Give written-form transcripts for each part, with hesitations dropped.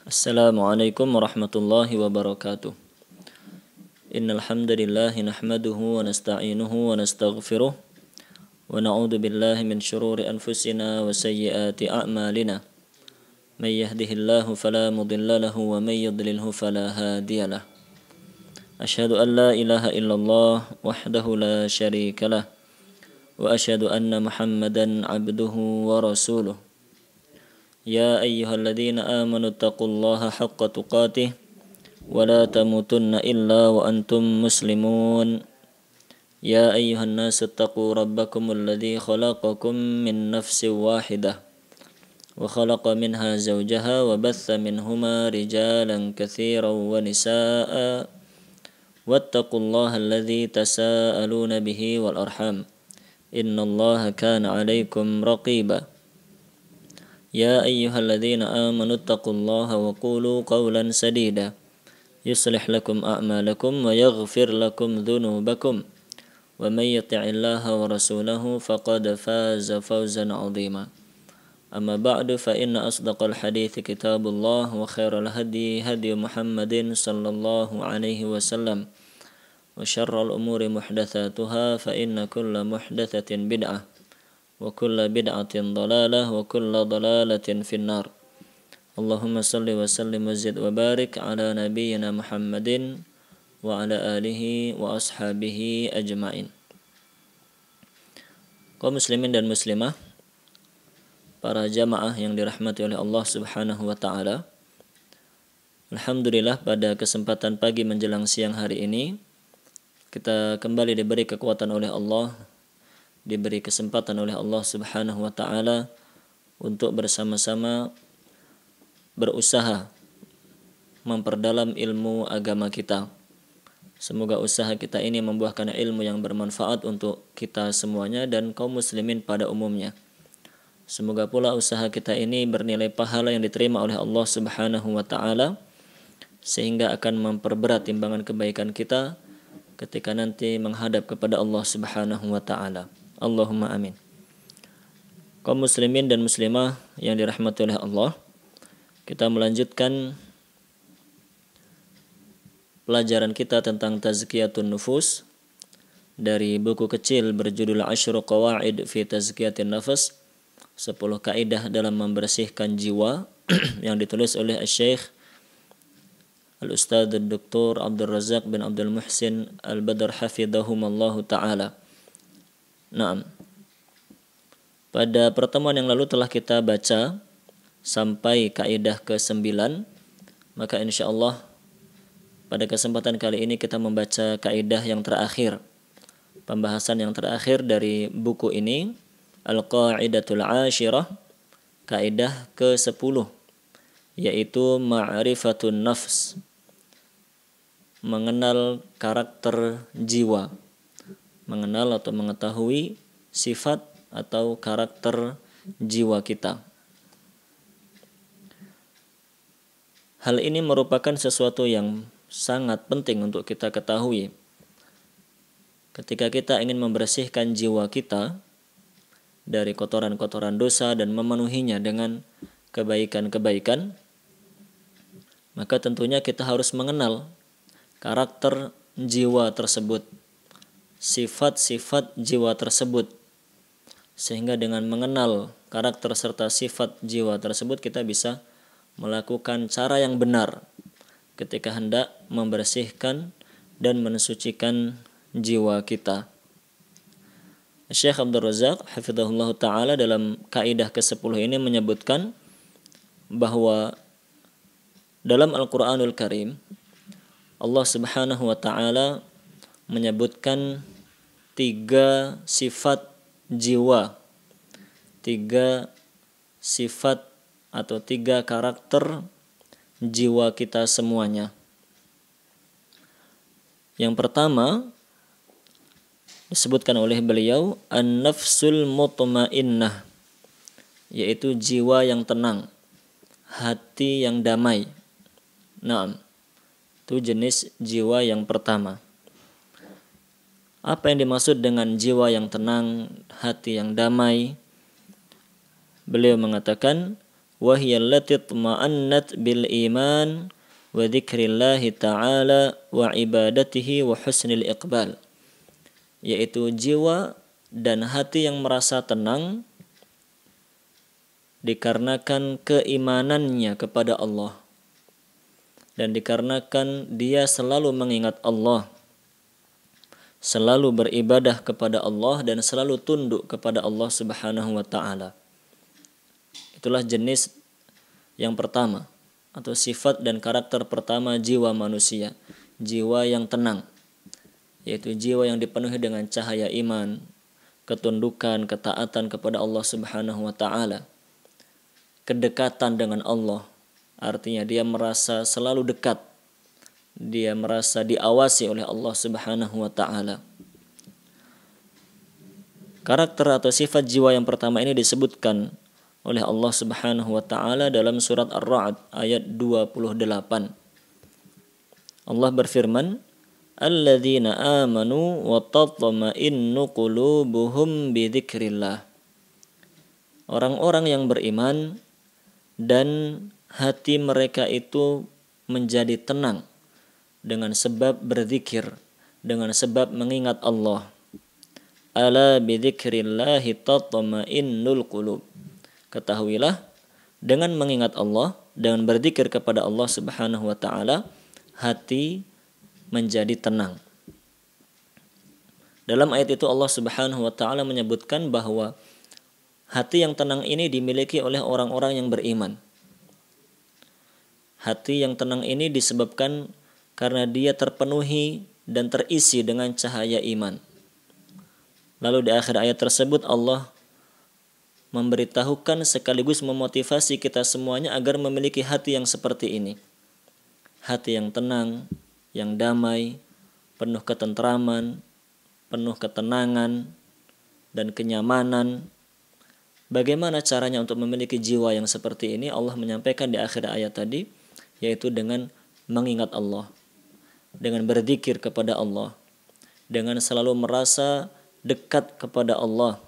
Assalamualaikum warahmatullahi wabarakatuh. Innal hamdalillah nahmaduhu wa nasta'inuhu wa nastaghfiruh wa na'udzu billahi min shururi anfusina wa sayyiati a'malina. May yahdihillahu fala mudilla lahu wa may yudlilhu fala hadiyalah. Asyhadu an la ilaha illallah wahdahu la syarika lah wa asyhadu anna Muhammadan 'abduhu wa rasuluh. يا أيها الذين آمنوا اتقوا الله حق تقاته ولا تموتن إلا وأنتم مسلمون يا أيها الناس اتقوا ربكم الذي خلقكم من نفس واحدة وخلق منها زوجها وبث منهما رجالا كثيرا ونساء واتقوا الله الذي تساءلون به والأرحام إن الله كان عليكم رقيبا يا أيها الذين آمنوا اتقوا الله وقولوا قولا سديدا يصلح لكم أعمالكم ويغفر لكم ذنوبكم ومن يطع الله ورسوله فقد فاز فوزا عظيما أما بعد فإن أصدق الحديث كتاب الله وخير الهدي هدي محمد صلى الله عليه وسلم وشر الأمور محدثاتها فإن كل محدثة بدعة وكل بدعة ضلالة وكل ضلالة في النار اللهم صل وسلم وزد وبارك على نبينا محمد وعلى آله وأصحابه أجمعين. Kaum muslimin dan muslimah, para jamaah yang dirahmati oleh Allah Subhanahu wa taala. Alhamdulillah, pada kesempatan pagi menjelang siang hari ini kita kembali diberi kekuatan oleh Allah, diberi kesempatan oleh Allah Subhanahu wa taala untuk bersama-sama berusaha memperdalam ilmu agama kita. Semoga usaha kita ini membuahkan ilmu yang bermanfaat untuk kita semuanya dan kaum muslimin pada umumnya. Semoga pula usaha kita ini bernilai pahala yang diterima oleh Allah Subhanahu wa taala sehingga akan memperberat timbangan kebaikan kita ketika nanti menghadap kepada Allah Subhanahu wa taala. Allahumma amin. Kaum muslimin dan muslimah yang dirahmati oleh Allah, kita melanjutkan pelajaran kita tentang tazkiyatun nufus dari buku kecil berjudul Asyru Qawaid fi Tazkiyatin Nafas, 10 kaidah dalam membersihkan jiwa yang ditulis oleh Syekh Al-Ustadz Dr. Abdul Razak bin Abdul Muhsin Al-Badr hafidhahumallahu ta'ala. Nah, pada pertemuan yang lalu telah kita baca sampai kaidah ke-9, maka insyaallah pada kesempatan kali ini kita membaca kaidah yang terakhir, pembahasan yang terakhir dari buku ini, Al-Qa'idatul Ashirah, kaidah ke-10, yaitu Ma'rifatun Nafs, mengenal karakter jiwa, mengenal atau mengetahui sifat atau karakter jiwa kita. Hal ini merupakan sesuatu yang sangat penting untuk kita ketahui. Ketika kita ingin membersihkan jiwa kita dari kotoran-kotoran dosa dan memenuhinya dengan kebaikan-kebaikan, maka tentunya kita harus mengenal karakter jiwa tersebut, sifat-sifat jiwa tersebut, sehingga dengan mengenal karakter serta sifat jiwa tersebut kita bisa melakukan cara yang benar ketika hendak membersihkan dan mensucikan jiwa kita. Syekh Abdul Razak hafizahullah ta'ala dalam kaidah ke-10 ini menyebutkan bahwa dalam Al-Quranul Karim Allah Subhanahu wa ta'ala menyebutkan 3 sifat jiwa, 3 sifat atau 3 karakter jiwa kita semuanya. Yang pertama disebutkan oleh beliau an-nafsul mutmainnah, yaitu jiwa yang tenang, hati yang damai. Naam, itu jenis jiwa yang pertama. Apa yang dimaksud dengan jiwa yang tenang, hati yang damai? Beliau mengatakan wa hiya allati tma'annat bil iman wa dzikrillahi ta'ala wa ibadatihi wa husnil iqbal, yaitu jiwa dan hati yang merasa tenang dikarenakan keimanannya kepada Allah dan dikarenakan dia selalu mengingat Allah, selalu beribadah kepada Allah dan selalu tunduk kepada Allah Subhanahu wa taala. Itulah jenis yang pertama atau sifat dan karakter pertama jiwa manusia, jiwa yang tenang, yaitu jiwa yang dipenuhi dengan cahaya iman, ketundukan, ketaatan kepada Allah Subhanahu wa taala, kedekatan dengan Allah. Artinya dia merasa selalu dekat, dia merasa diawasi oleh Allah Subhanahu wa taala. Karakter atau sifat jiwa yang pertama ini disebutkan oleh Allah Subhanahu wa taala dalam surat Ar-Ra'd ayat 28. Allah berfirman, "Alladzina amanu wa tatma'innu qulubuhum bi dzikrillah." Orang-orang yang beriman dan hati mereka itu menjadi tenang dengan sebab berzikir, dengan sebab mengingat Allah. Ala bi dzikrillahi tatma'innul qulub. Ketahuilah, dengan mengingat Allah, dengan berzikir kepada Allah Subhanahu wa taala, hati menjadi tenang. Dalam ayat itu Allah Subhanahu wa taala menyebutkan bahwa hati yang tenang ini dimiliki oleh orang-orang yang beriman. Hati yang tenang ini disebabkan karena dia terpenuhi dan terisi dengan cahaya iman. Lalu di akhir ayat tersebut Allah memberitahukan sekaligus memotivasi kita semuanya agar memiliki hati yang seperti ini. Hati yang tenang, yang damai, penuh ketentraman, penuh ketenangan dan kenyamanan. Bagaimana caranya untuk memiliki jiwa yang seperti ini? Allah menyampaikan di akhir ayat tadi, yaitu dengan mengingat Allah, dengan berzikir kepada Allah, dengan selalu merasa dekat kepada Allah,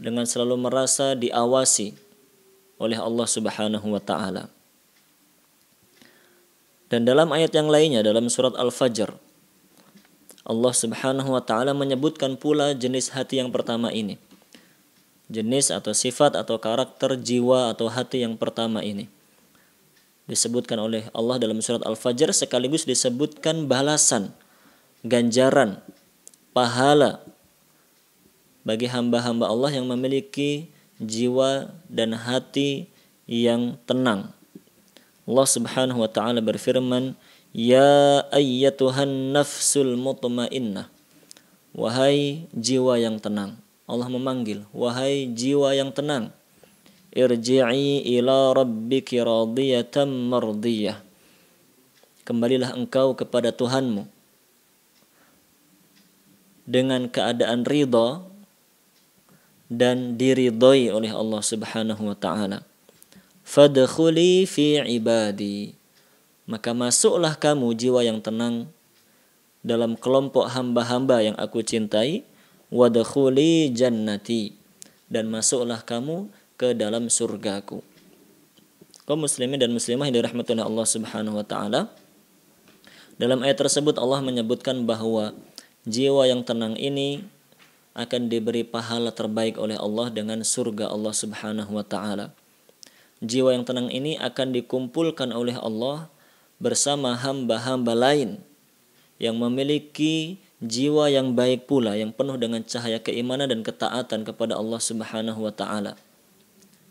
dengan selalu merasa diawasi oleh Allah Subhanahu wa taala. Dan dalam ayat yang lainnya dalam surat Al-Fajr, Allah Subhanahu wa taala menyebutkan pula jenis hati yang pertama ini. Jenis atau sifat atau karakter jiwa atau hati yang pertama ini disebutkan oleh Allah dalam surat Al-Fajr, sekaligus disebutkan balasan, ganjaran, pahala bagi hamba-hamba Allah yang memiliki jiwa dan hati yang tenang. Allah Subhanahu wa taala berfirman, "Ya ayyatuhan nafsul mutmainnah." Wahai jiwa yang tenang. Allah memanggil, wahai jiwa yang tenang. Irji'i ila rabbiki radiyatan mardiyah. Kembalilah engkau kepada Tuhanmu dengan keadaan ridha dan diridhai oleh Allah Subhanahu wa taala. Fadkhuli fi ibadi. Maka masuklah kamu jiwa yang tenang dalam kelompok hamba-hamba yang aku cintai. Wadkhuli jannati. Dan masuklah kamu ke dalam surgaku. Kaum muslimin dan muslimah yang dirahmati oleh Allah Subhanahu wa taala, dalam ayat tersebut Allah menyebutkan bahwa jiwa yang tenang ini akan diberi pahala terbaik oleh Allah dengan surga Allah Subhanahu wa taala. Jiwa yang tenang ini akan dikumpulkan oleh Allah bersama hamba-hamba lain yang memiliki jiwa yang baik pula, yang penuh dengan cahaya keimanan dan ketaatan kepada Allah Subhanahu wa taala.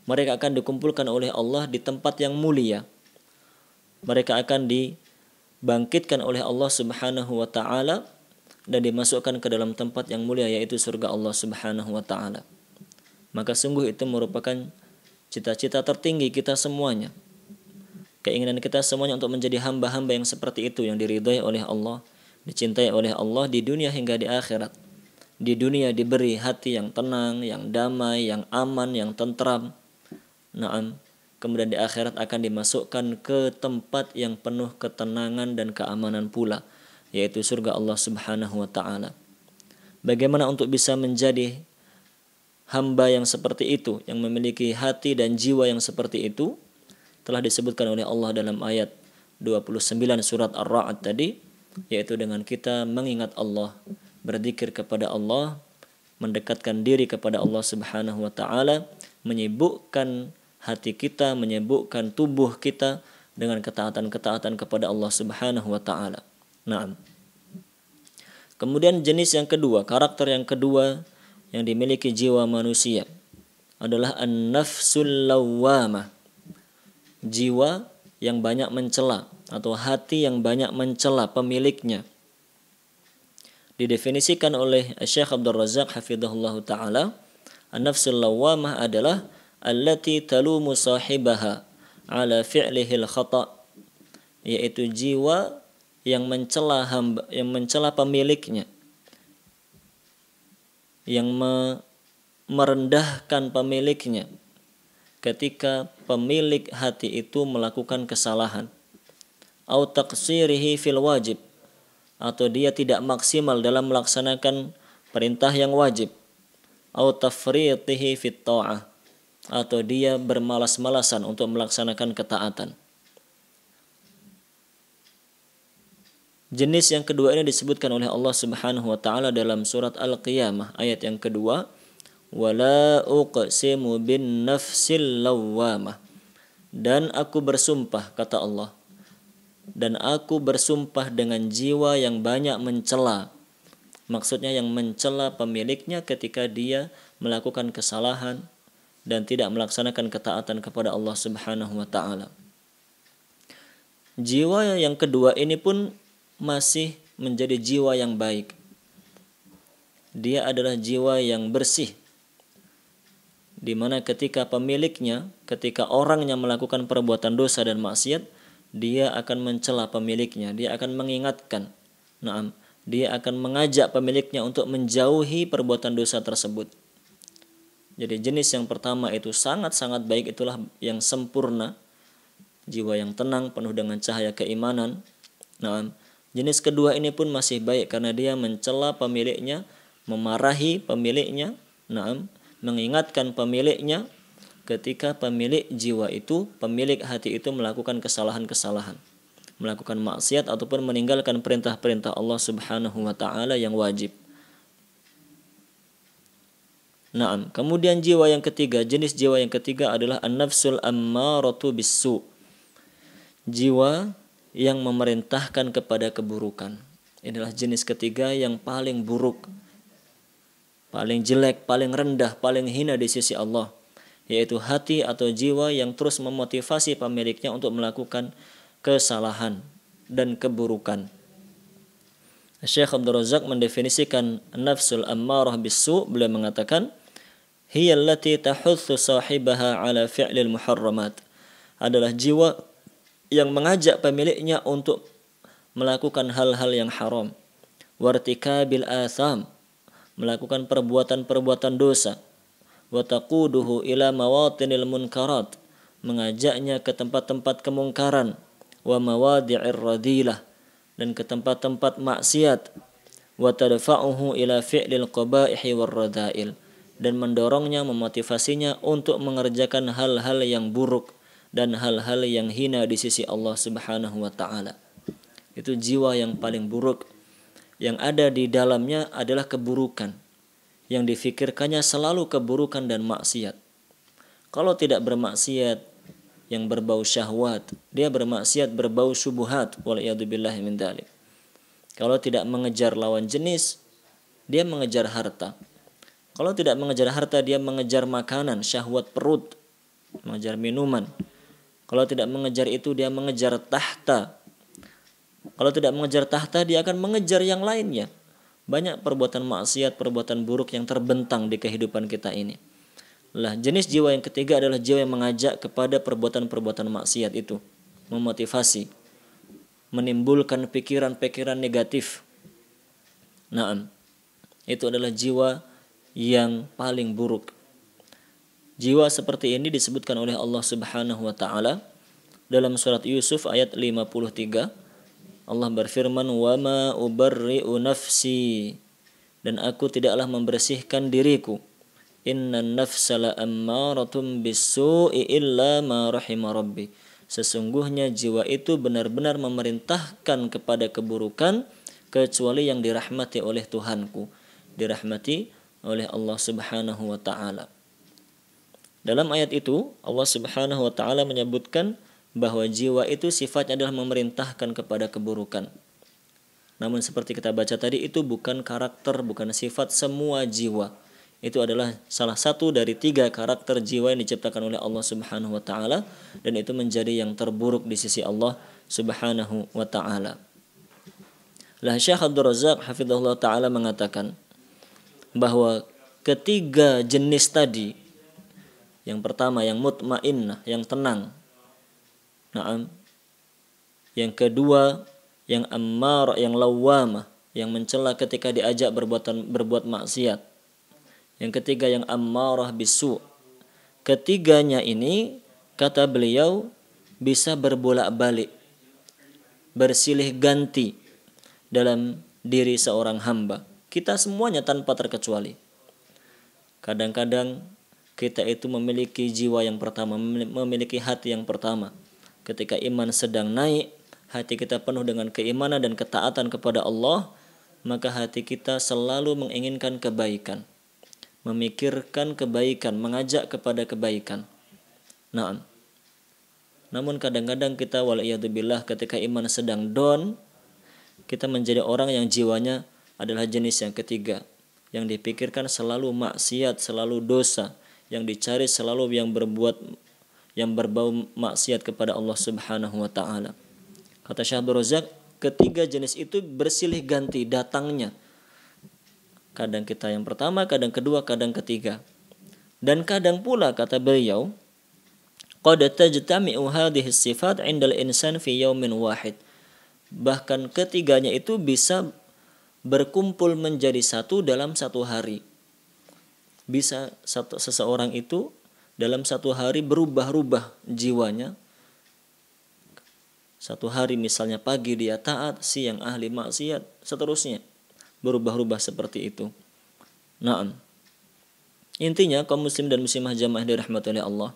Mereka akan dikumpulkan oleh Allah di tempat yang mulia. Mereka akan dibangkitkan oleh Allah Subhanahu wa taala dan dimasukkan ke dalam tempat yang mulia, yaitu surga Allah Subhanahu wa taala. Maka sungguh itu merupakan cita-cita tertinggi kita semuanya. Keinginan kita semuanya untuk menjadi hamba-hamba yang seperti itu, yang diridhai oleh Allah, dicintai oleh Allah di dunia hingga di akhirat. Di dunia diberi hati yang tenang, yang damai, yang aman, yang tentram. Naam, kemudian di akhirat akan dimasukkan ke tempat yang penuh ketenangan dan keamanan pula, yaitu surga Allah Subhanahu wa taala. Bagaimana untuk bisa menjadi hamba yang seperti itu, yang memiliki hati dan jiwa yang seperti itu, telah disebutkan oleh Allah dalam ayat 29 surat Ar-Ra'd tadi, yaitu dengan kita mengingat Allah, berzikir kepada Allah, mendekatkan diri kepada Allah Subhanahu wa taala, menyibukkan hati kita, menyibukkan tubuh kita dengan ketaatan-ketaatan kepada Allah Subhanahu wa taala. Naam. Kemudian jenis yang kedua, karakter yang kedua yang dimiliki jiwa manusia adalah an-nafsul lawwamah. Jiwa yang banyak mencela atau hati yang banyak mencela pemiliknya. Didefinisikan oleh Syekh Abdul Razak hafizahullah taala, an-nafsul lawwamah adalah allati talumu sahibaha ala fi'lihil khata', yaitu jiwa yang mencela pemiliknya, yang merendahkan pemiliknya ketika pemilik hati itu melakukan kesalahan, au taqsirihi fil wajib, atau dia tidak maksimal dalam melaksanakan perintah yang wajib, au tafritihi fit ta'ah, atau dia bermalas-malasan untuk melaksanakan ketaatan. Jenis yang kedua ini disebutkan oleh Allah Subhanahu wa taala dalam surat Al-Qiyamah ayat yang kedua, wala uqsimu bin nafsil lawwamah, dan aku bersumpah, kata Allah, dan aku bersumpah dengan jiwa yang banyak mencela. Maksudnya yang mencela pemiliknya ketika dia melakukan kesalahan dan tidak melaksanakan ketaatan kepada Allah Subhanahu wa taala. Jiwa yang kedua ini pun masih menjadi jiwa yang baik. Dia adalah jiwa yang bersih, di mana ketika pemiliknya, ketika orangnya melakukan perbuatan dosa dan maksiat, dia akan mencela pemiliknya, dia akan mengingatkan, dia akan mengajak pemiliknya untuk menjauhi perbuatan dosa tersebut. Jadi jenis yang pertama itu sangat-sangat baik, itulah yang sempurna, jiwa yang tenang, penuh dengan cahaya keimanan. Jenis kedua ini pun masih baik karena dia mencela pemiliknya, memarahi pemiliknya, mengingatkan pemiliknya ketika pemilik jiwa itu, pemilik hati itu melakukan kesalahan-kesalahan, melakukan maksiat ataupun meninggalkan perintah-perintah Allah Subhanahu wa taala yang wajib. Kemudian jiwa yang ketiga, jenis jiwa yang ketiga adalah an-nafsul ammaratu bis-su. Jiwa yang memerintahkan kepada keburukan. Inilah jenis ketiga yang paling buruk, paling jelek, paling rendah, paling hina di sisi Allah, yaitu hati atau jiwa yang terus memotivasi pemiliknya untuk melakukan kesalahan dan keburukan. Syekh Abdul Razak mendefinisikan nafsul ammarah bis-su, beliau mengatakan, hiya allati tahuthu sahibaha ala fi'lil muharramat, adalah jiwa yang mengajak pemiliknya untuk melakukan hal-hal yang haram, wartikabil atham, melakukan perbuatan-perbuatan dosa, wa taquduhu ila mawatinil munkarat, mengajaknya ke tempat-tempat kemungkaran, wa mawadi'ir radilah, dan ke tempat-tempat maksiat, wa tadfa'uhu ila fi'lil qaba'ihi war radail, dan mendorongnya, memotivasinya untuk mengerjakan hal-hal yang buruk dan hal-hal yang hina di sisi Allah Subhanahu wa taala. Itu jiwa yang paling buruk. Yang ada di dalamnya adalah keburukan. Yang difikirkannya selalu keburukan dan maksiat. Kalau tidak bermaksiat yang berbau syahwat, dia bermaksiat berbau syubhat, waliyadzubillahi min dzalik. Kalau tidak mengejar lawan jenis, dia mengejar harta. Kalau tidak mengejar harta, dia mengejar makanan, syahwat perut, mengejar minuman. Kalau tidak mengejar itu, dia mengejar tahta. Kalau tidak mengejar tahta, dia akan mengejar yang lainnya. Banyak perbuatan maksiat, perbuatan buruk yang terbentang di kehidupan kita ini. Jenis jiwa yang ketiga adalah jiwa yang mengajak kepada perbuatan-perbuatan maksiat itu, memotivasi, menimbulkan pikiran-pikiran negatif. Itu adalah jiwa yang paling buruk. Jiwa seperti ini disebutkan oleh Allah Subhanahu wa taala dalam surat Yusuf ayat 53. Allah berfirman, "Wa ma ubarri'u nafsi," dan aku tidaklah membersihkan diriku. Innan nafsa la'ammaratun bis-su'i illa ma rahima rabbi. Sesungguhnya jiwa itu benar-benar memerintahkan kepada keburukan kecuali yang dirahmati oleh Tuhanku, dirahmati oleh Allah Subhanahu wa taala. Dalam ayat itu Allah Subhanahu wa taala menyebutkan bahwa jiwa itu sifatnya adalah memerintahkan kepada keburukan. Namun seperti kita baca tadi, itu bukan karakter, bukan sifat semua jiwa. Itu adalah salah satu dari 3 karakter jiwa yang diciptakan oleh Allah Subhanahu wa taala, dan itu menjadi yang terburuk di sisi Allah Subhanahu wa taala. Lah Syekh Abdul Razak hafizahullah taala mengatakan bahwa ketiga jenis tadi, yang pertama yang mutmainnah, yang tenang. Naam. Yang kedua yang ammarah, yang lawwamah, yang mencela ketika diajak berbuat maksiat. Yang ketiga yang ammarah bisu. Ketiganya ini kata beliau bisa berbolak-balik, bersilih ganti dalam diri seorang hamba. Kita semuanya tanpa terkecuali. Kadang-kadang kita itu memiliki jiwa yang pertama, memiliki hati yang pertama. Ketika iman sedang naik, hati kita penuh dengan keimanan dan ketaatan kepada Allah, maka hati kita selalu menginginkan kebaikan, memikirkan kebaikan, mengajak kepada kebaikan. Namun kadang-kadang kita waliyadzubillah ketika iman sedang down, kita menjadi orang yang jiwanya adalah jenis yang ketiga, yang dipikirkan selalu maksiat, selalu dosa, yang dicari selalu yang berbau maksiat kepada Allah Subhanahu wa taala. Kata Syekh Abdul Razak, ketiga jenis itu bersilih ganti datangnya. Kadang kita yang pertama, kadang kedua, kadang ketiga. Dan kadang pula kata beliau, qad tajtami'u hadhihi sifat 'indal insan fi yaumin wahid. Bahkan ketiganya itu bisa berkumpul menjadi satu dalam satu hari. Bisa seseorang itu dalam satu hari berubah-ubah jiwanya. Satu hari misalnya pagi dia taat, siang ahli maksiat, seterusnya. Berubah-ubah seperti itu. Intinya kaum muslim dan muslimah jamaah dirahmati oleh Allah.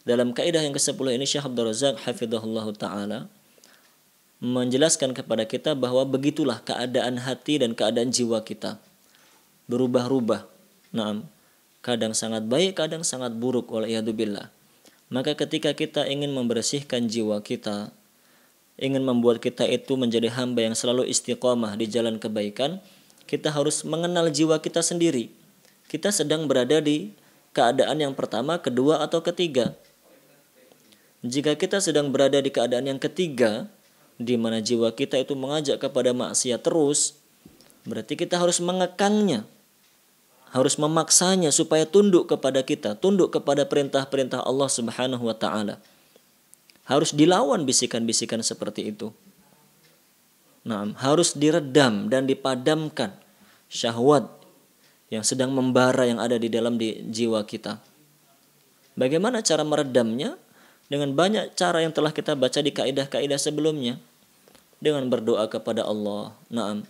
Dalam kaidah yang ke-10 ini Syekh Abdul Razak hafizahullah taala menjelaskan kepada kita bahwa begitulah keadaan hati dan keadaan jiwa kita. Berubah-ubah. Kadang sangat baik, kadang sangat buruk, waliyadzubillah. Maka ketika kita ingin membersihkan jiwa kita, ingin membuat kita itu menjadi hamba yang selalu istiqomah di jalan kebaikan, kita harus mengenal jiwa kita sendiri. Kita sedang berada di keadaan yang pertama, kedua, atau ketiga. Jika kita sedang berada di keadaan yang ketiga, di mana jiwa kita itu mengajak kepada maksiat terus, berarti kita harus mengekangnya, harus memaksanya supaya tunduk kepada kita, tunduk kepada perintah-perintah Allah Subhanahu wa taala. Harus dilawan bisikan-bisikan seperti itu. Harus diredam dan dipadamkan syahwat yang sedang membara yang ada di dalam jiwa kita. Bagaimana cara meredamnya? Dengan banyak cara yang telah kita baca di kaidah-kaidah sebelumnya. Dengan berdoa kepada Allah.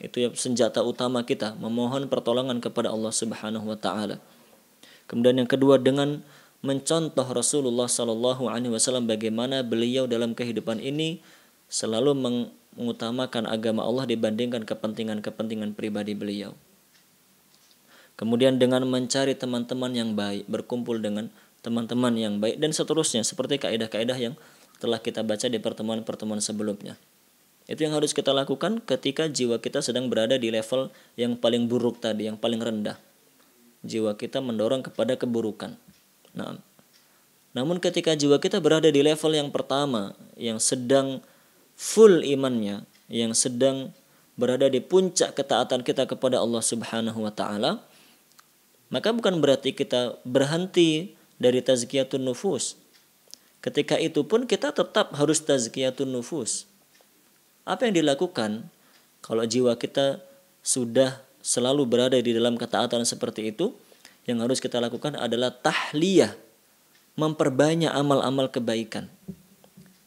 Itu ya senjata utama kita, memohon pertolongan kepada Allah Subhanahu wa taala. Kemudian yang kedua, dengan mencontoh Rasulullah sallallahu alaihi wasallam bagaimana beliau dalam kehidupan ini selalu mengutamakan agama Allah dibandingkan kepentingan-kepentingan pribadi beliau. Kemudian dengan mencari teman-teman yang baik, berkumpul dengan teman-teman yang baik, dan seterusnya seperti kaidah-kaidah yang telah kita baca di pertemuan-pertemuan sebelumnya. Itu yang harus kita lakukan ketika jiwa kita sedang berada di level yang paling buruk tadi, yang paling rendah. Jiwa kita mendorong kepada keburukan. Namun ketika jiwa kita berada di level yang pertama, yang sedang full imannya, yang sedang berada di puncak ketaatan kita kepada Allah Subhanahu wa taala, maka bukan berarti kita berhenti dari tazkiyatun nufus. Ketika itu pun kita tetap harus tazkiyatun nufus. Apa yang dilakukan kalau jiwa kita sudah selalu berada di dalam ketaatan seperti itu? Yang harus kita lakukan adalah tahliyah, memperbanyak amal-amal kebaikan.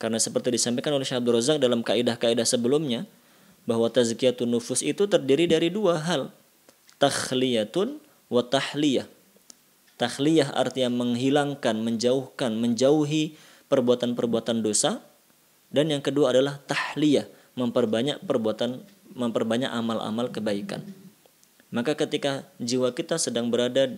Karena seperti disampaikan oleh Syekh Abdul Razak dalam kaidah-kaidah sebelumnya, bahwa tazkiyatun nufus itu terdiri dari 2 hal, takhliyatun wa tahliyah. Takhliyah artinya menghilangkan, menjauhi perbuatan-perbuatan dosa. Dan yang kedua adalah tahliyah, memperbanyak amal-amal kebaikan. Maka ketika jiwa kita sedang berada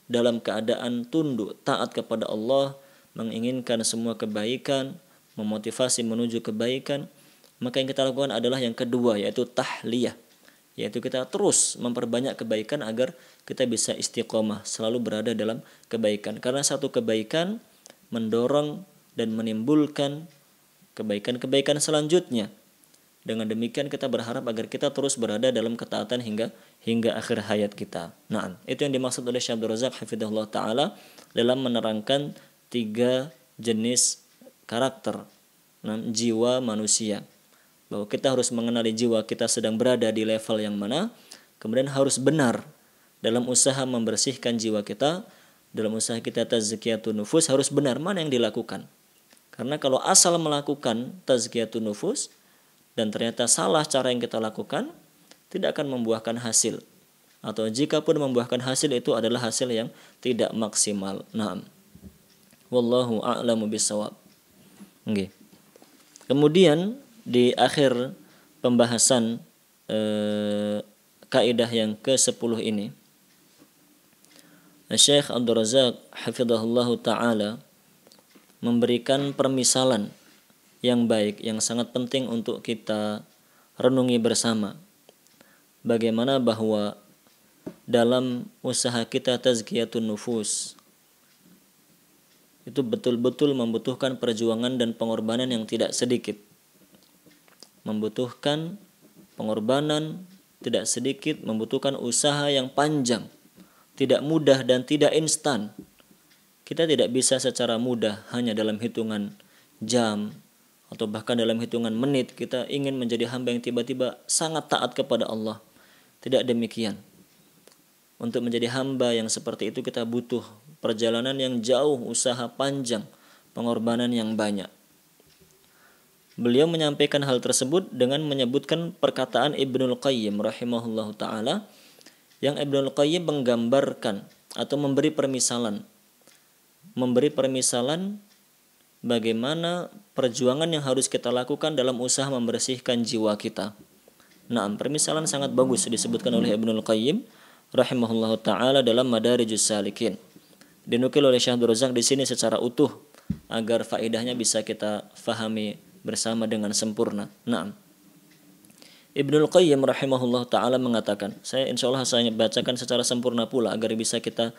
dalam keadaan tunduk, taat kepada Allah, menginginkan semua kebaikan, memotivasi menuju kebaikan, maka yang kita lakukan adalah yang kedua, yaitu tahliyah, yaitu kita terus memperbanyak kebaikan agar kita bisa istiqomah, selalu berada dalam kebaikan. Karena satu kebaikan mendorong dan menimbulkan kebaikan-kebaikan selanjutnya. Dengan demikian kita berharap agar kita terus berada dalam ketaatan hingga akhir hayat kita. Nah, itu yang dimaksud oleh Syekh Abdul Razak hafizahullah taala dalam menerangkan 3 jenis karakter jiwa manusia. Bahwa kita harus mengenali jiwa kita sedang berada di level yang mana, kemudian harus benar dalam usaha membersihkan jiwa kita, dalam usaha kita tazkiyatun nufus harus benar mana yang dilakukan. Karena kalau asal melakukan tazkiyatun nufus dan ternyata salah cara yang kita lakukan, tidak akan membuahkan hasil. Atau jika pun membuahkan hasil, itu adalah hasil yang tidak maksimal. Naam. Wallahu a'lamu bissawab. Okay. Kemudian di akhir pembahasan kaidah yang ke-10 ini, Syekh Abdul Razak hafizahullahu taala memberikan permisalan yang baik, yang sangat penting untuk kita renungi bersama. Bagaimana bahwa dalam usaha kita tazkiyatun nufus itu betul-betul membutuhkan perjuangan dan pengorbanan yang tidak sedikit. Membutuhkan pengorbanan tidak sedikit, membutuhkan usaha yang panjang, tidak mudah dan tidak instan. Kita tidak bisa secara mudah hanya dalam hitungan jam atau bahkan dalam hitungan menit kita ingin menjadi hamba yang tiba-tiba sangat taat kepada Allah. Tidak demikian. Untuk menjadi hamba yang seperti itu kita butuh perjalanan yang jauh, usaha panjang, pengorbanan yang banyak. Beliau menyampaikan hal tersebut dengan menyebutkan perkataan Ibnul Qayyim rahimahullahu ta'ala, yang Ibnul Qayyim menggambarkan atau memberi permisalan bagaimana perjuangan yang harus kita lakukan dalam usaha membersihkan jiwa kita. Nah, permisalan sangat bagus disebutkan oleh Ibnul Qayyim rahimahullahu taala dalam Madarijus Salikin. Dinukil oleh Syekh Abdul Razak di sini secara utuh agar faedahnya bisa kita fahami bersama dengan sempurna. Nah, Ibnul Qayyim rahimahullahu taala mengatakan, insyaallah saya bacakan secara sempurna pula agar bisa kita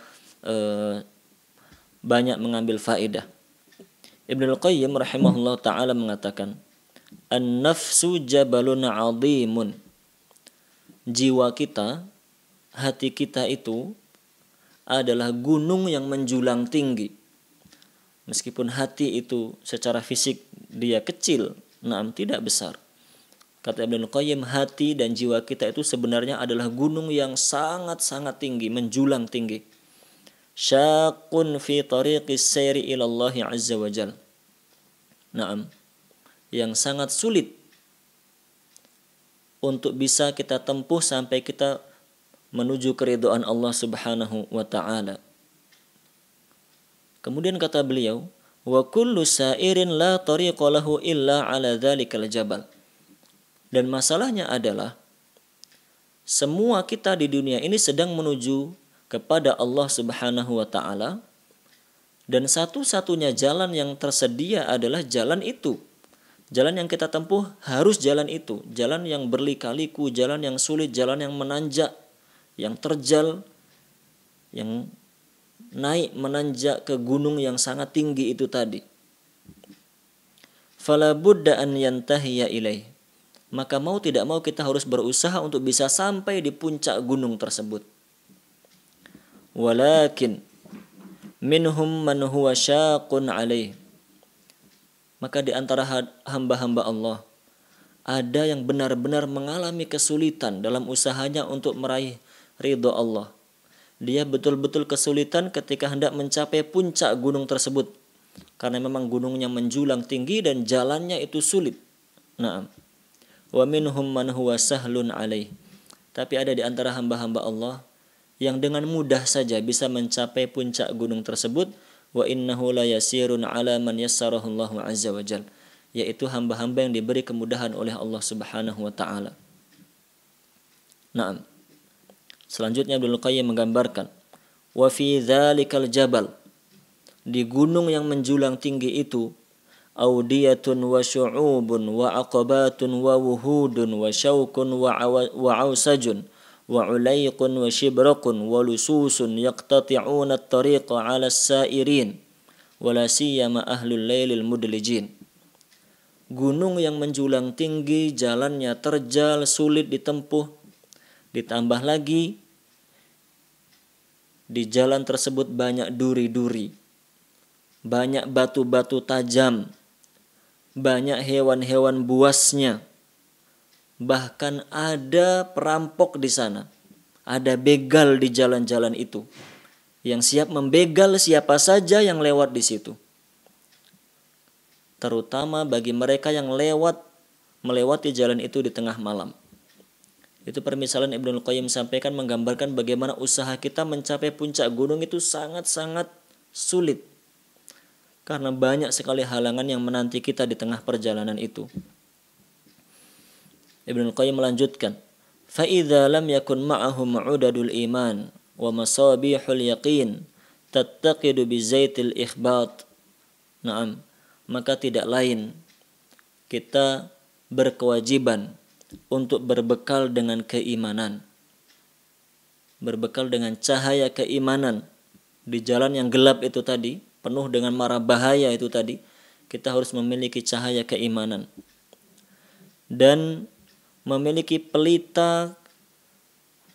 banyak mengambil faedah. Ibnul Qayyim rahimahullah ta'ala mengatakan, An-nafsu jabalun 'azimun. Jiwa kita, hati kita itu adalah gunung yang menjulang tinggi. Meskipun hati itu secara fisik dia kecil, tidak besar. Kata Ibnul Qayyim, hati dan jiwa kita itu sebenarnya adalah gunung yang sangat-sangat tinggi, menjulang tinggi. Syaqun fi tariqis sayri ila Allah azza wa jal. Yang sangat sulit untuk bisa kita tempuh sampai kita menuju keridhaan Allah Subhanahu wa taala. Kemudian kata beliau, wa kullu sa'irin la tariqa lahu illa ala dzalikal jabal. Dan masalahnya adalah semua kita di dunia ini sedang menuju kepada Allah Subhanahu wa taala, dan satu-satunya jalan yang tersedia adalah jalan itu. Jalan yang kita tempuh harus jalan itu, jalan yang berlika-liku, jalan yang sulit, jalan yang menanjak, yang terjal, yang naik menanjak ke gunung yang sangat tinggi itu tadi. Fala budda an yantahiya ilaih. Maka mau tidak mau kita harus berusaha untuk bisa sampai di puncak gunung tersebut. Walakin minhum man huwa syaqun alaih. Maka di antara hamba-hamba Allah ada yang benar-benar mengalami kesulitan dalam usahanya untuk meraih ridha Allah. Dia betul-betul kesulitan ketika hendak mencapai puncak gunung tersebut, karena memang gunungnya menjulang tinggi dan jalannya itu sulit. Wa minhum man huwa sahlun alaih. Tapi ada di antara hamba-hamba Allah yang dengan mudah saja bisa mencapai puncak gunung tersebut. Wa innahu la yasirun ala man yassarahu Allahu azza wa jal, yaitu hamba-hamba yang diberi kemudahan oleh Allah Subhanahu wa taala. Naam. Selanjutnya Ibnu Qayyim menggambarkan, wa fi dzalikal jabal, di gunung yang menjulang tinggi itu, audiyatun wa syu'ubun wa aqabatun wa wuhudun wa syaukun wa ausajun wa ulayqun wa shibraqun wa lususun yaqtati'una at-tariqa 'ala as-sa'irin wa la siyama ahlul lailil mudlijin. Gunung yang menjulang tinggi, jalannya terjal, sulit ditempuh, ditambah lagi di jalan tersebut banyak duri-duri, banyak batu-batu tajam, banyak hewan-hewan buasnya. Bahkan ada perampok di sana, ada begal di jalan-jalan itu yang siap membegal siapa saja yang lewat di situ. Terutama bagi mereka yang melewati jalan itu di tengah malam. Itu permisalan Ibnu Qayyim sampaikan menggambarkan bagaimana usaha kita mencapai puncak gunung itu sangat-sangat sulit, karena banyak sekali halangan yang menanti kita di tengah perjalanan itu. Ibnu Qayyim melanjutkan, fa idza lam yakun ma'ahum 'udadul iman wa masabihul yaqin tattaqidu bi zaitil ikhbat. Naam, maka tidak lain kita berkewajiban untuk berbekal dengan keimanan, berbekal dengan cahaya keimanan di jalan yang gelap itu tadi, penuh dengan mara bahaya itu tadi. Kita harus memiliki cahaya keimanan dan memiliki pelita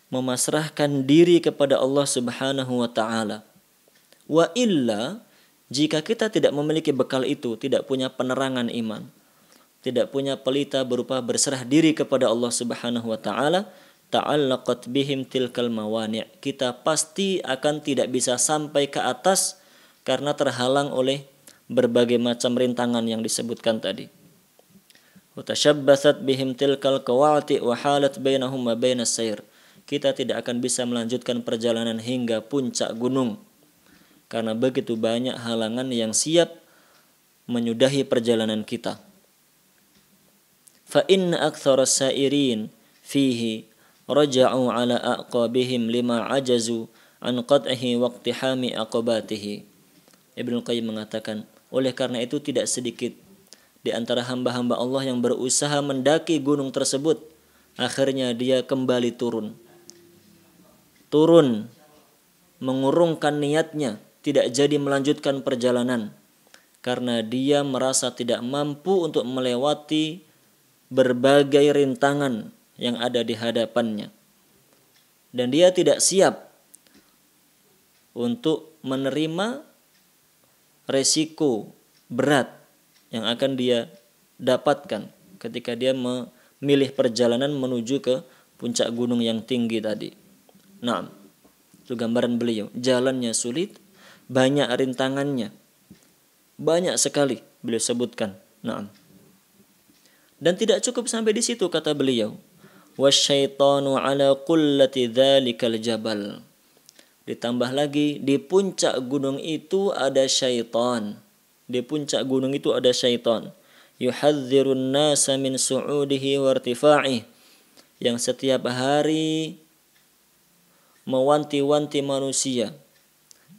memasrahkan diri kepada Allah Subhanahu wa taala. Wa illa, jika kita tidak memiliki bekal itu, tidak punya penerangan iman, tidak punya pelita berupa berserah diri kepada Allah Subhanahu wa taala, ta'allaqat bihim tilkal mawani', kita pasti akan tidak bisa sampai ke atas karena terhalang oleh berbagai macam rintangan yang disebutkan tadi. Wa tashabbathat bihim tilkal qawati wa halat bainahum wa bainas sayr, kita tidak akan bisa melanjutkan perjalanan hingga puncak gunung karena begitu banyak halangan yang siap menyudahi perjalanan kita. Fa inna aktsara as-sa'irin fihi raja'u ala aqabihim lima ajazu an qat'ihi wa iqtihami aqabatihi. Ibnu Qayyim mengatakan, oleh karena itu tidak sedikit di antara hamba-hamba Allah yang berusaha mendaki gunung tersebut, akhirnya dia kembali turun, mengurungkan niatnya, tidak jadi melanjutkan perjalanan karena dia merasa tidak mampu untuk melewati berbagai rintangan yang ada di hadapannya, dan dia tidak siap untuk menerima resiko berat yang akan dia dapatkan ketika dia memilih perjalanan menuju ke puncak gunung yang tinggi tadi. Nah, itu gambaran beliau. Jalannya sulit, banyak rintangannya, banyak sekali beliau sebutkan. Nah, dan tidak cukup sampai di situ kata beliau. Wasyaitanu ala qullati dzalikal jabal. Ditambah lagi di puncak gunung itu ada syaitan. Di puncak gunung itu ada syaitan. Yuhadzirun nasa min su'udihi wa irtifa'ih, yang setiap hari mewanti-wanti manusia,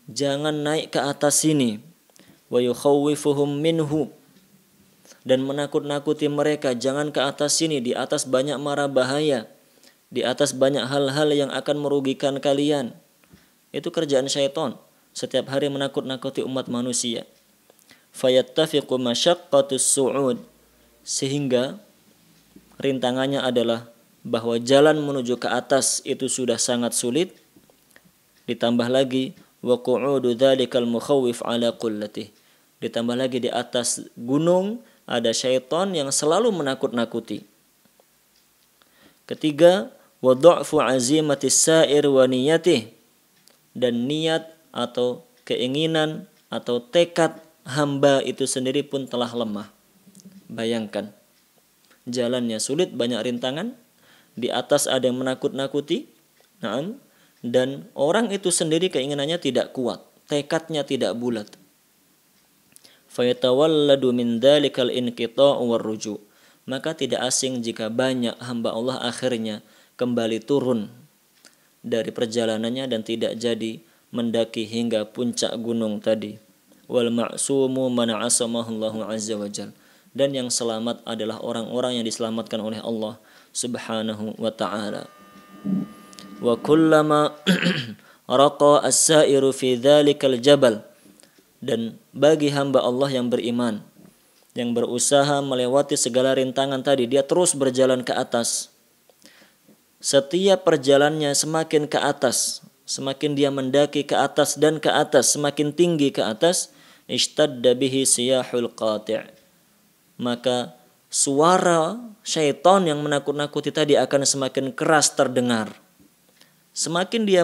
jangan naik ke atas sini. Wa yukhawwifuhum minhu, dan menakut-nakuti mereka, jangan ke atas sini, di atas banyak mara bahaya, di atas banyak hal-hal yang akan merugikan kalian. Itu kerjaan syaitan, setiap hari menakut-nakuti umat manusia. Fayattafiqu masyaqqatus su'ud, sehingga rintangannya adalah bahwa jalan menuju ke atas itu sudah sangat sulit, ditambah lagi wa qu'udu dzalikal mukhawwif ala qullatihi, ditambah lagi di atas gunung ada syaitan yang selalu menakut-nakuti. Ketiga, wa dha'fu azimatis sa'ir wa niyatihi, dan niat atau keinginan atau tekad hamba itu sendiri pun telah lemah. Bayangkan, jalannya sulit, banyak rintangan, di atas ada yang menakut-nakuti, dan orang itu sendiri keinginannya tidak kuat, tekadnya tidak bulat. Fayatawalladu min dzalikal inqita'u warruju'. Maka tidak asing jika banyak hamba Allah akhirnya kembali turun dari perjalanannya dan tidak jadi mendaki hingga puncak gunung tadi. Wal ma'sumu man 'asamahu Allahu 'azza wa jalla. Dan yang selamat adalah orang-orang yang diselamatkan oleh Allah Subhanahu wa ta'ala. Wa kullama raqa as-sa'iru fi dzalikal jabal. Dan bagi hamba Allah yang beriman, yang berusaha melewati segala rintangan tadi, dia terus berjalan ke atas. Setiap perjalannya semakin ke atas, semakin dia mendaki ke atas dan ke atas, semakin tinggi ke atas, ishtadda bihi siyahul qati'. Maka suara syaitan yang menakut-nakuti tadi akan semakin keras terdengar. Semakin dia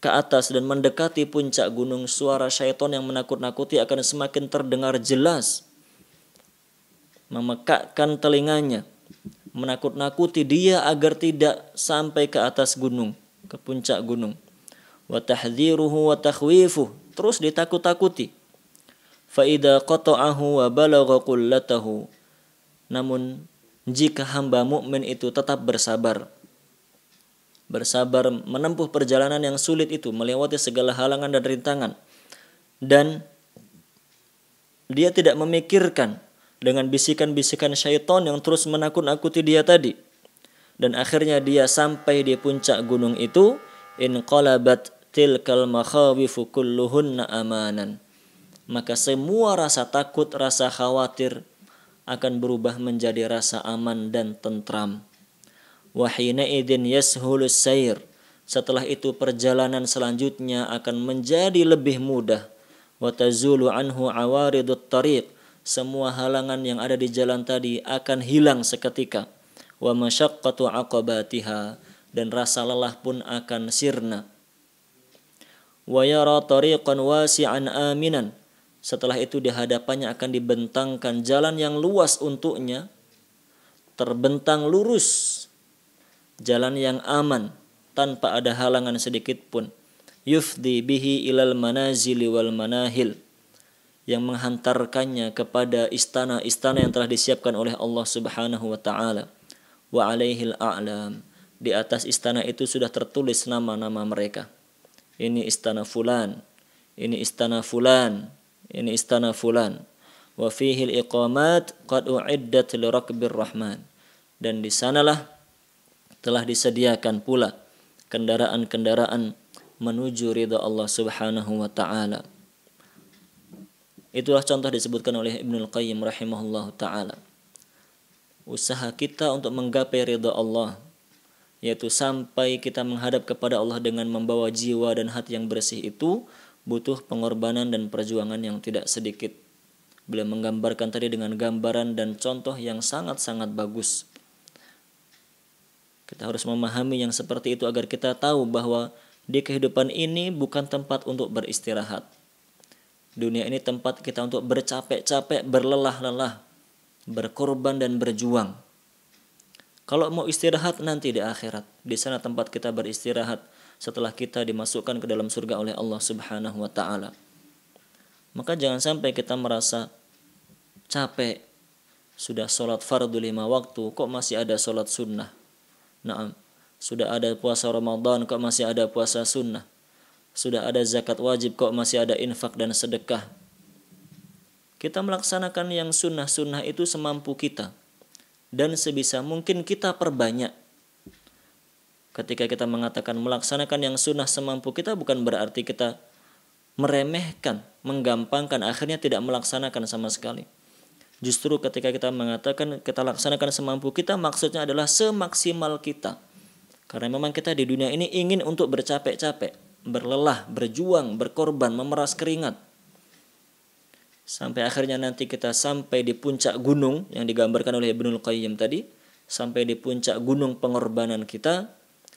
ke atas dan mendekati puncak gunung, suara syaitan yang menakut-nakuti akan semakin terdengar jelas, memekakkan telinganya, menakut-nakuti dia agar tidak sampai ke atas gunung, ke puncak gunung. Wa tahdhiruhu wa takhwifuh, terus ditakut-takuti. Fa idza qata'ahu wa balagha qullatahu. Namun jika hamba mukmin itu tetap bersabar menempuh perjalanan yang sulit itu, melewati segala halangan dan rintangan, dan dia tidak memikirkan dengan bisikan-bisikan syaitan yang terus menakut-nakuti dia tadi, dan akhirnya dia sampai di puncak gunung itu, inqalabat tilkal makhawifu kulluhunna amanan. Maka semua rasa takut, rasa khawatir akan berubah menjadi rasa aman dan tentram. Wa hina idzin yashulus sair. Setelah itu perjalanan selanjutnya akan menjadi lebih mudah. Wa tazulu anhu awaridut tariq. Semua halangan yang ada di jalan tadi akan hilang seketika. Wa masyaqqatu aqabatiha, dan rasa lelah pun akan sirna. Wa yara tariqan wasi'an aminan. Setelah itu di hadapannya akan dibentangkan jalan yang luas untuknya, terbentang lurus, jalan yang aman tanpa ada halangan sedikit pun. Yufdi bihi ilal manazili wal manahil, yang menghantarkannya kepada istana-istana yang telah disiapkan oleh Allah Subhanahu wa taala. Wa alaihil a'lam, di atas istana itu sudah tertulis nama-nama mereka. Ini istana fulan, ini istana fulan, ini istana fulan. Wa fihi al-iqamat qad u'iddat li rakbir rahman, dan di sanalah telah disediakan pula kendaraan-kendaraan menuju ridha Allah Subhanahu wa taala. Itulah contoh disebutkan oleh Ibnul Qayyim rahimahullahu taala. Usaha kita untuk menggapai ridha Allah, yaitu sampai kita menghadap kepada Allah dengan membawa jiwa dan hati yang bersih, itu butuh pengorbanan dan perjuangan yang tidak sedikit. Beliau menggambarkan tadi dengan gambaran dan contoh yang sangat-sangat bagus. Kita harus memahami yang seperti itu agar kita tahu bahwa di kehidupan ini bukan tempat untuk beristirahat. Dunia ini tempat kita untuk bercapek-capek, berlelah-lelah, berkorban dan berjuang. Kalau mau istirahat nanti di akhirat, di sana tempat kita beristirahat setelah kita dimasukkan ke dalam surga oleh Allah Subhanahu wa taala. Maka jangan sampai kita merasa capek, sudah sholat fardu 5 waktu, kok masih ada sholat sunnah. Naam, sudah ada puasa Ramadan, kok masih ada puasa sunnah. Sudah ada zakat wajib, kok masih ada infak dan sedekah. Kita melaksanakan yang sunnah-sunnah itu semampu kita, dan sebisa mungkin kita perbanyak. Ketika kita mengatakan melaksanakan yang sunnah semampu kita, bukan berarti kita meremehkan, menggampangkan, akhirnya tidak melaksanakan sama sekali. Justru ketika kita mengatakan kita laksanakan semampu kita, maksudnya adalah semaksimal kita. Karena memang kita di dunia ini ingin untuk bercapek-capek, berlelah, berjuang, berkorban, memeras keringat. Sampai akhirnya nanti kita sampai di puncak gunung yang digambarkan oleh Ibnul Qayyim tadi. Sampai di puncak gunung pengorbanan kita.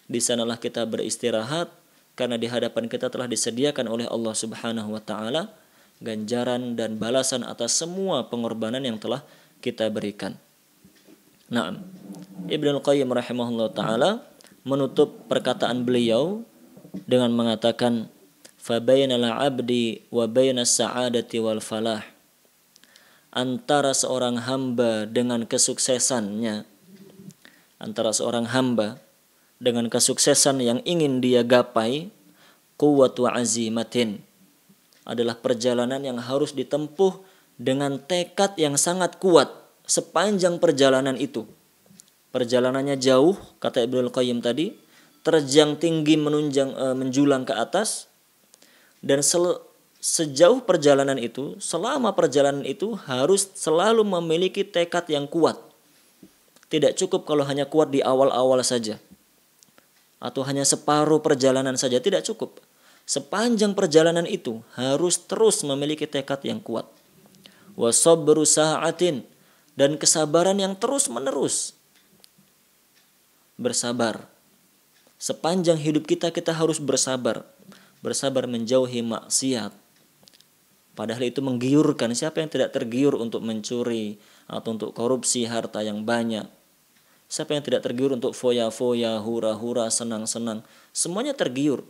Di sanalah kita beristirahat, karena di hadapan kita telah disediakan oleh Allah Subhanahu wa taala ganjaran dan balasan atas semua pengorbanan yang telah kita berikan. Naam. Ibnul Qayyim rahimahullah taala menutup perkataan beliau dengan mengatakan fa bainal 'abdi wa bainas sa'adati wal falah. Antara seorang hamba dengan kesuksesannya, antara seorang hamba dengan kesuksesan yang ingin dia gapai, quwwatu azimatin, adalah perjalanan yang harus ditempuh dengan tekad yang sangat kuat sepanjang perjalanan itu. Perjalanannya jauh, kata Ibnul Qayyim tadi, terjang tinggi menjulang ke atas, dan sejauh perjalanan itu, selama perjalanan itu harus selalu memiliki tekad yang kuat. Tidak cukup kalau hanya kuat di awal-awal saja, atau hanya separuh perjalanan saja, tidak cukup. Sepanjang perjalanan itu harus terus memiliki tekad yang kuat. Wa sabru sa'atin, dan kesabaran yang terus menerus. Bersabar. Sepanjang hidup kita harus bersabar. Bersabar menjauhi maksiat. Padahal itu menggiurkan. Siapa yang tidak tergiur untuk mencuri atau untuk korupsi harta yang banyak? Siapa yang tidak tergiur untuk foya-foya, hura-hura, senang-senang? Semuanya tergiur.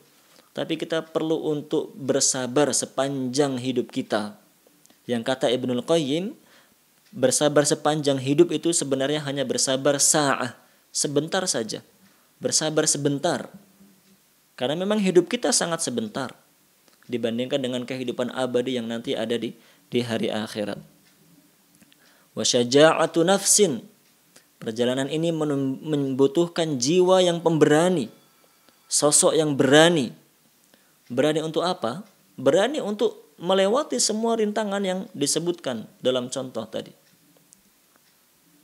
Tapi kita perlu untuk bersabar sepanjang hidup kita. Yang kata Ibnul Qayyim, bersabar sepanjang hidup itu sebenarnya hanya bersabar sa'ah, sebentar saja. Bersabar sebentar. Karena memang hidup kita sangat sebentar dibandingkan dengan kehidupan abadi yang nanti ada di hari akhirat. Wa syaja'atu nafsin. Perjalanan ini membutuhkan jiwa yang pemberani, sosok yang berani. Berani untuk apa? Berani untuk melewati semua rintangan yang disebutkan dalam contoh tadi.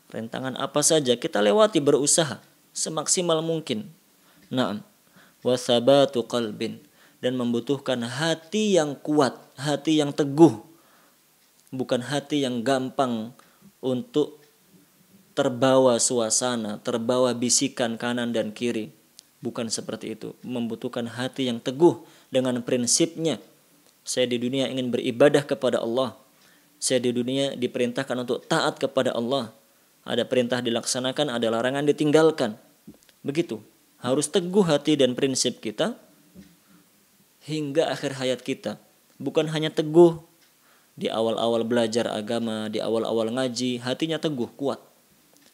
Rintangan apa saja kita lewati, berusaha semaksimal mungkin. Naam. Wa thabatu qalbin, dan membutuhkan hati yang kuat, hati yang teguh. Bukan hati yang gampang untuk terbawa suasana, terbawa bisikan kanan dan kiri. Bukan seperti itu. Membutuhkan hati yang teguh dengan prinsipnya. Saya di dunia ingin beribadah kepada Allah. Saya di dunia diperintahkan untuk taat kepada Allah. Ada perintah dilaksanakan, ada larangan ditinggalkan. Begitu. Harus teguh hati dan prinsip kita hingga akhir hayat kita. Bukan hanya teguh di awal-awal belajar agama, di awal-awal ngaji, hatinya teguh, kuat.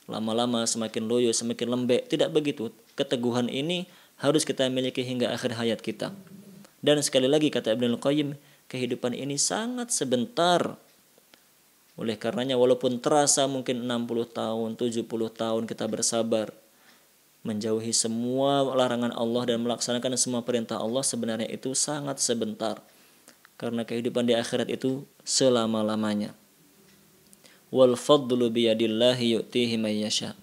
Lama-lama semakin loyo, semakin lembek. Tidak begitu. Keteguhan ini harus kita miliki hingga akhir hayat kita. Dan sekali lagi kata Ibnul Qayyim, kehidupan ini sangat sebentar. Oleh karenanya walaupun terasa mungkin 60 tahun, 70 tahun kita bersabar, menjauhi semua larangan Allah dan melaksanakan semua perintah Allah, sebenarnya itu sangat sebentar. Karena kehidupan di akhirat itu selama-lamanya. Wal fadlu biyadillahi yu'tihi may yasha.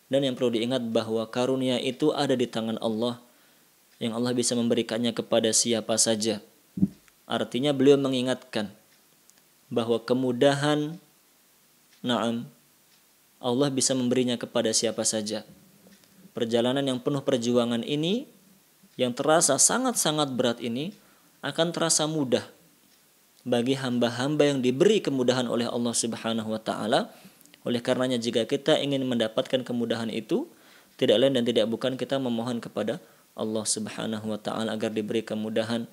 Dan yang perlu diingat bahwa karunia itu ada di tangan Allah, yang Allah bisa memberikannya kepada siapa saja. Artinya beliau mengingatkan bahwa kemudahan, na'am, Allah bisa memberinya kepada siapa saja. Perjalanan yang penuh perjuangan ini, yang terasa sangat-sangat berat ini, akan terasa mudah bagi hamba-hamba yang diberi kemudahan oleh Allah Subhanahu wa taala. Oleh karenanya jika kita ingin mendapatkan kemudahan itu, tidak lain dan tidak bukan kita memohon kepada Allah Subhanahu wa taala agar diberi kemudahan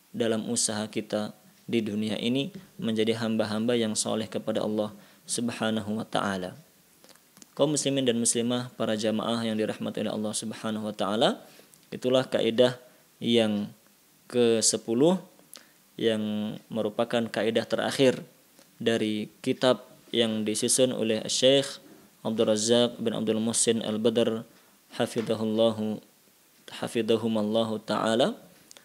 dalam usaha kita di dunia ini menjadi hamba-hamba yang soleh kepada Allah Subhanahu wa taala. Kaum muslimin dan muslimah, para jamaah yang dirahmati oleh Allah Subhanahu wa taala, itulah kaidah yang ke-10 yang merupakan kaidah terakhir dari kitab yang disusun oleh Syekh Abdul Razak bin Abdul Muhsin Al-Badr hafizahumallahu taala.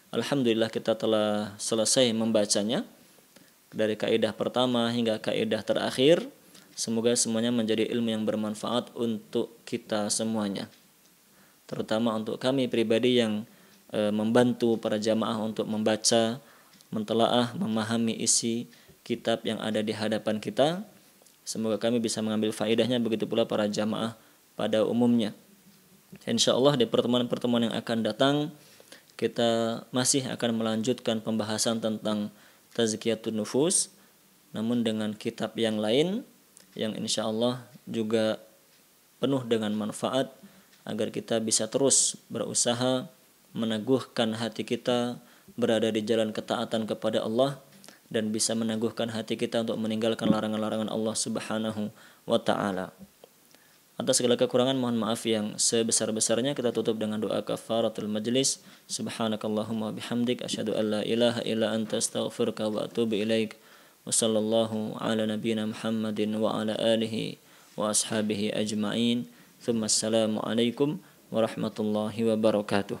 Alhamdulillah kita telah selesai membacanya dari kaidah pertama hingga kaidah terakhir. Semoga semuanya menjadi ilmu yang bermanfaat untuk kita semuanya, terutama untuk kami pribadi yang membantu para jamaah untuk membaca, mentelaah, memahami isi kitab yang ada di hadapan kita. Semoga kami bisa mengambil faedahnya, begitu pula para jamaah pada umumnya. Insyaallah di pertemuan-pertemuan yang akan datang kita masih akan melanjutkan pembahasan tentang tazkiyatun nufus, namun dengan kitab yang lain yang insyaallah juga penuh dengan manfaat agar kita bisa terus berusaha meneguhkan hati kita berada di jalan ketaatan kepada Allah, dan bisa meneguhkan hati kita untuk meninggalkan larangan-larangan Allah Subhanahu wa ta'ala. Atas segala kekurangan mohon maaf yang sebesar-besarnya. Kita tutup dengan doa kafaratul majlis. Subhanakallahumma bihamdik asyhadu an la ilaha illa anta astaghfiruka wa atubu ilaik. Wa sallallahu ala nabiyyina Muhammadin wa ala alihi wa ashabihi ajma'in. Thumma assalamu alaikum warahmatullahi wabarakatuh.